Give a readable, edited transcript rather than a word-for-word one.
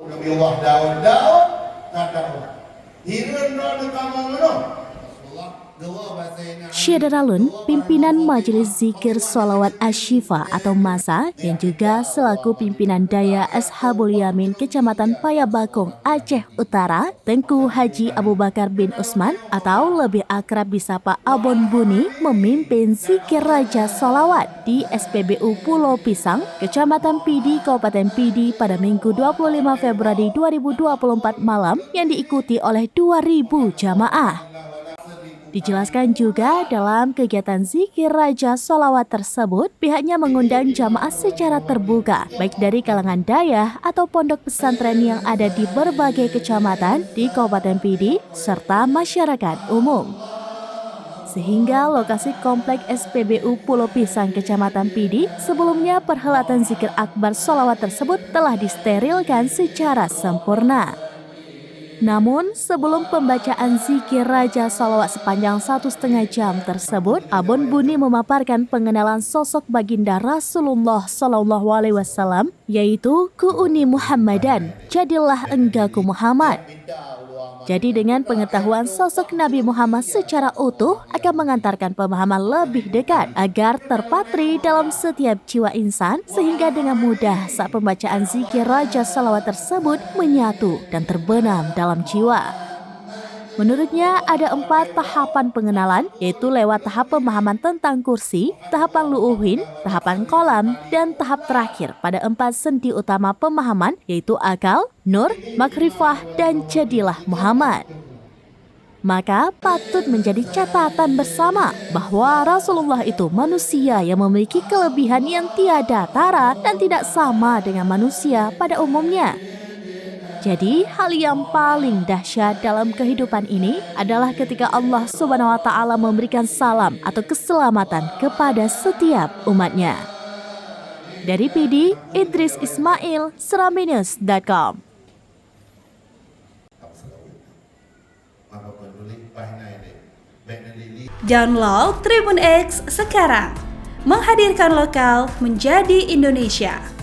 Nabi Allah Daud kata orang hirna kamu ngono Syederalun, pimpinan Majelis Zikir Sholawat Asy-Syifa atau MASA yang juga selaku pimpinan Daya Ashabul Yamin Kecamatan Payabakung, Aceh Utara, Tengku Haji Abu Bakar bin Usman atau lebih akrab disapa Abon Buni memimpin Zikir Raja Sholawat di SPBU Pulau Pisang, Kecamatan Pidi, Kabupaten Pidi pada Minggu 25 Februari 2024 malam yang diikuti oleh 2.000 jamaah. Dijelaskan juga dalam kegiatan Zikir Raja Sholawat tersebut, pihaknya mengundang jamaah secara terbuka, baik dari kalangan dayah atau pondok pesantren yang ada di berbagai kecamatan di Kabupaten Pidi, serta masyarakat umum. Sehingga lokasi komplek SPBU Pulau Pisang Kecamatan Pidi, sebelumnya perhelatan Zikir Akbar Sholawat tersebut telah disterilkan secara sempurna. Namun, sebelum pembacaan Zikir Raja Sholawat sepanjang 1,5 jam tersebut, Abon Buni memaparkan pengenalan sosok baginda Rasulullah SAW, yaitu Ku'uni Muhammadan, jadilah engkau Muhammad. Jadi dengan pengetahuan sosok Nabi Muhammad secara utuh akan mengantarkan pemahaman lebih dekat agar terpatri dalam setiap jiwa insan sehingga dengan mudah saat pembacaan Zikir Raja Sholawat tersebut menyatu dan terbenam dalam jiwa. Menurutnya ada 4 tahapan pengenalan, yaitu lewat tahap pemahaman tentang kursi, tahapan lu'uhin, tahapan kolam, dan tahap terakhir pada 4 sendi utama pemahaman, yaitu akal, nur, makrifah, dan jadilah Muhammad. Maka patut menjadi catatan bersama bahwa Rasulullah itu manusia yang memiliki kelebihan yang tiada tara dan tidak sama dengan manusia pada umumnya. Jadi, hal yang paling dahsyat dalam kehidupan ini adalah ketika Allah Subhanahu wa Ta'ala memberikan salam atau keselamatan kepada setiap umatnya. Dari Pidi, Idris Ismail, Seramnews.com. Download Tribun X sekarang, menghadirkan lokal menjadi Indonesia.